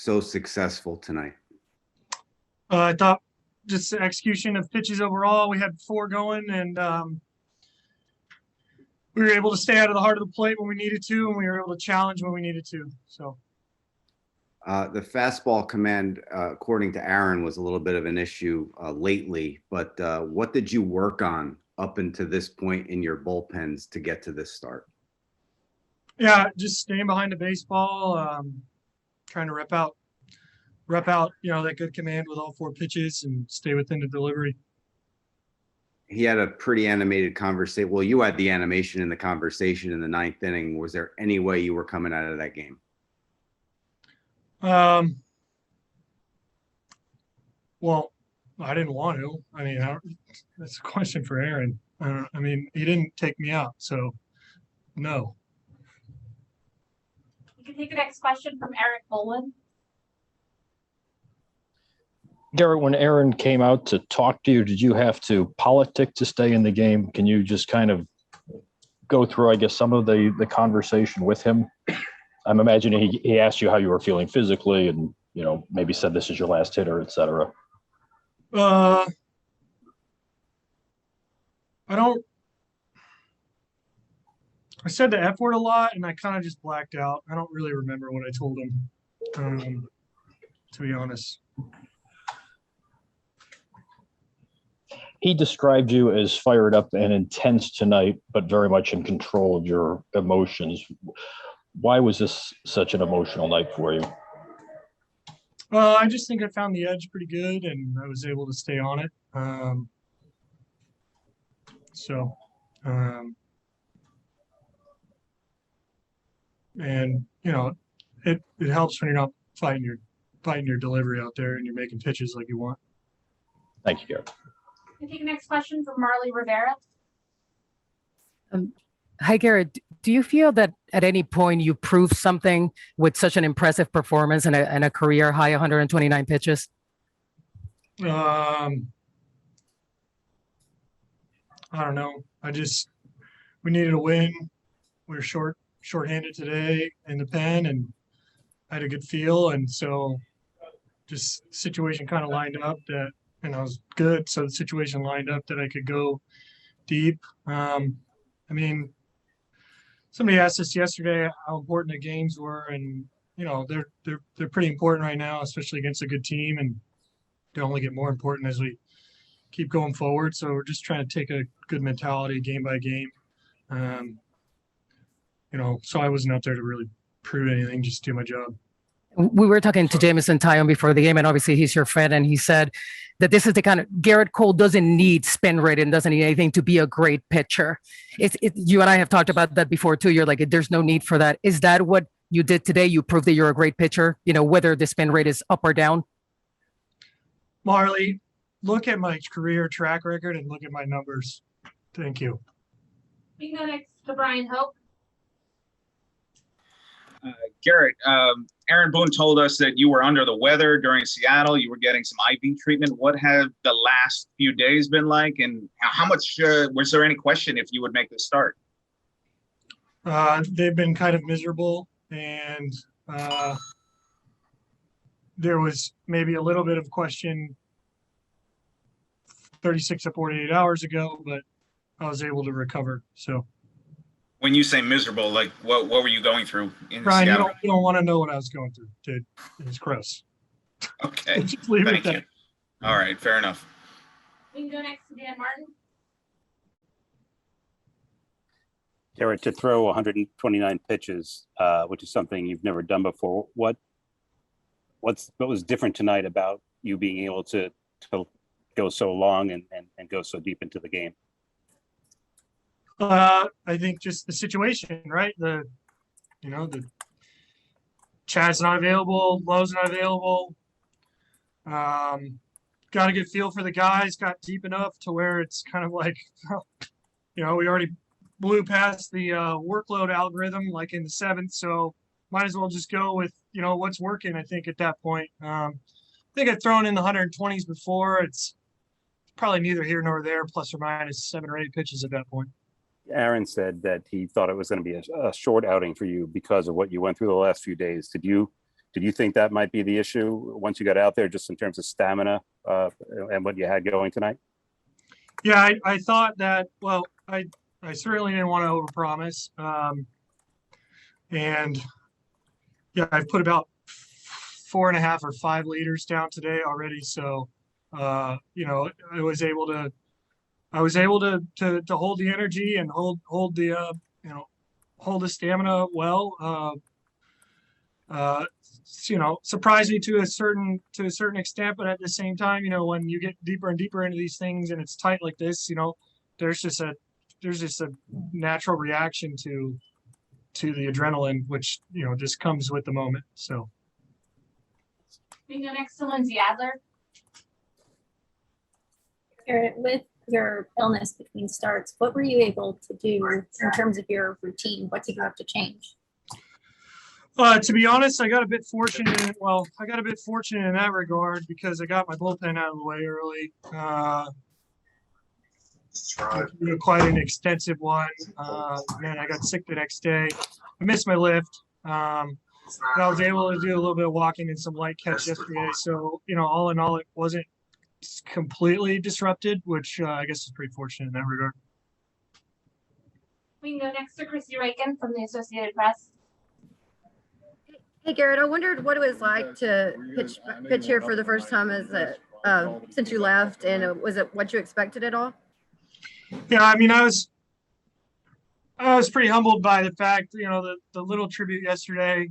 so successful tonight? I thought just the execution of pitches overall. We had 4 going, and we were able to stay out of the heart of the plate when we needed to, and we were able to challenge when we needed to. So the fastball command, according to Aaron, was a little bit of an issue lately. But what did you work on up until this point in your bullpens to get to this start? yeah, just staying behind the baseball, trying to rep out, that good command with all 4 pitches and stay within the delivery. He had a pretty animated conversation. Well, you had the animation in the conversation in the 9th inning. Was there any way you were coming out of that game? Well, I didn't want to. I mean, that's a question for Aaron. I mean, he didn't take me out, so no. You can take the next question from Eric Boone. Gerrit, when Aaron came out to talk to you, did you have to politic to stay in the game? Can you just kind of go through, I guess, some of the conversation with him? I'm imagining he asked you how you were feeling physically and, maybe said this is your last hitter, et cetera. I said the F word a lot, and I kind of just blacked out. I don't really remember what I told him, to be honest. He described you as fired up and intense tonight, but very much in control of your emotions. Why was this such an emotional night for you? I just think I found the edge pretty good, and I was able to stay on it. And it helps when you're not fighting your delivery out there and you're making pitches like you want. Thank you, Gerrit. We'll take the next question from Marley Rivera. Hi, Gerrit. Do you feel that at any point you proved something with such an impressive performance and a career high 129 pitches? I don't know. We needed a win. We were shorthanded today in the pen, and I had a good feel, and so just situation kind of lined up that, and I was good. So the situation lined up that I could go deep. I mean, somebody asked us yesterday how important the games were, and they're pretty important right now, especially against a good team, and they only get more important as we keep going forward. So we're just trying to take a good mentality game by game. So I wasn't out there to really prove anything, just do my job. We were talking to Jameson Taillon before the game, and obviously he's your friend, and he said that this is the kind of Gerrit Cole doesn't need spin rate and doesn't need anything to be a great pitcher. You and I have talked about that before too. You're like, there's no need for that. Is that what you did today? You proved that you're a great pitcher, whether the spin rate is up or down? Marley, look at my career track record and look at my numbers. Thank you. We can go next to Brian Hope. Gerrit, Aaron Boone told us that you were under the weather during Seattle. You were getting some IV treatment. What have the last few days been like? And how much, was there any question if you would make the start? They've been kind of miserable, and there was maybe a little bit of question 36 to 48 hours ago, but I was able to recover. So when you say miserable, like what were you going through in Brian, Seattle? you don't want to know what I was going through, dude. It was gross. Okay. Just leave Thank it at you. All right, fair enough. We can go next to Dan Martin. Gerrit, to throw 129 pitches, which is something you've never done before, what was different tonight about you being able to go so long and go so deep into the game? I think just the situation, right? The Chad's not available, Lowe's not available. Got a good feel for the guys, got deep enough to where it's kind of like, we already blew past the workload algorithm like in the 7th, so might as well just go with, what's working, I think, at that point. I think I've thrown in the 120s before. It's probably neither here nor there, plus or minus 7 or 8 pitches at that point. Aaron said that he thought it was going to be a short outing for you because of what you went through the last few days. Did you Did you think that might be the issue once you got out there, just in terms of stamina and what you had going tonight? Yeah, I thought that, well, I certainly didn't want to overpromise. And yeah, I've put about 4.5 or 5 liters down today already. So, you know, I was able to hold the energy and hold the, you know, hold the stamina well. You know, surprised me to a certain extent, but at the same time, you know, when you get deeper and deeper into these things and it's tight like this, you know, there's just a natural reaction to the adrenaline, which, you know, just comes with the moment. So We can go next to Lindsay Adler. Gerrit, with your illness between starts, what were you able to do in terms of your routine? What did you have to change? to be honest, I got a bit fortunate. Well, I got a bit fortunate in that regard because I got my bullpen out of the way early. Quite an extensive one. Man, I got sick the next day. I missed my lift. I was able to do a little bit of walking and some light catch yesterday. So, you know, all in all, it wasn't completely disrupted, which I guess is pretty fortunate in that regard. We can go next to Chrissy Reichen from the Associated Press. Hey Gerrit, I wondered what it was like to pitch here for the first time as since you left, and was it what you expected at all? Yeah, I mean, I was pretty humbled by the fact, you know, the little tribute yesterday.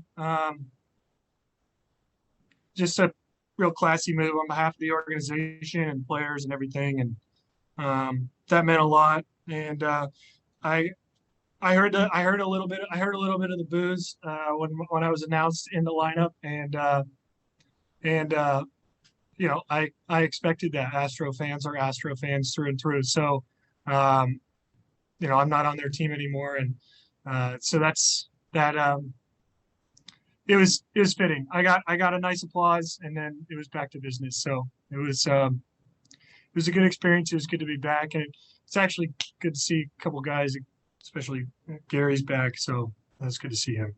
Just a real classy move on behalf of the organization and players and everything, and that meant a lot. And I heard a little bit of the boos when I was announced in the lineup, and you know, I expected that. Astro fans are Astro fans through and through. So, you know, I'm not on their team anymore, and so that's that. It was fitting. I got a nice applause, and then it was back to business. So it was a good experience. It was good to be back, and it's actually good to see a couple guys, especially Gary's back. So that's good to see him.